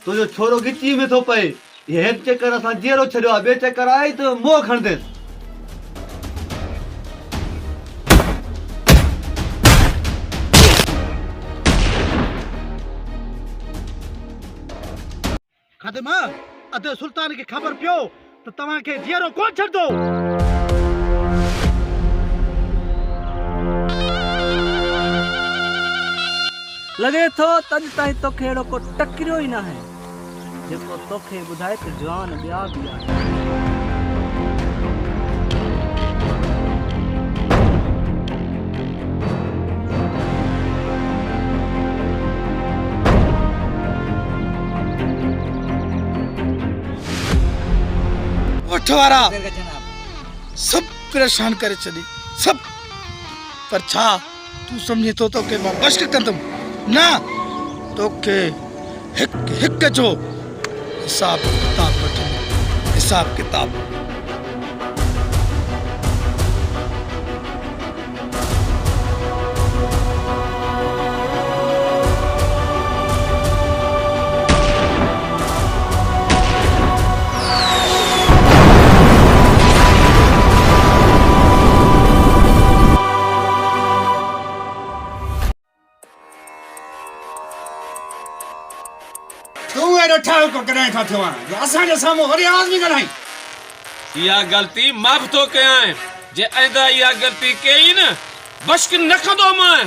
तो जो छोरो गिची में थो पे ये एक चक्कर असां जीरो छड़ियो आ बे चक्कर आई तो मोह खणदेस खादिमा अदे सुल्तान की खबर पियो तो तवा के जीरो कोन छड़ दो। लगे थो तज ताई तो खेड़ो को टकरियो ही ना है जेको तोखे बुधाए त जवान बिया भी आहे। उठवारा सब परेशान करे छॾी सब पर छा तू समझे तो के मां बश्क कंदम ना तोखे हिक हिक जो हिसाब किताब वठंदुमि हिसाब किताब। तू एॾो ठाव को कॾहिं खां थियो आहे जो असांजे साम्हूं वरी आवाज़ नहीं कढाई। इहा ग़लती मां बि थो कयां जे आइंदा इहा ग़लती कई न बश्क न कंदो मां।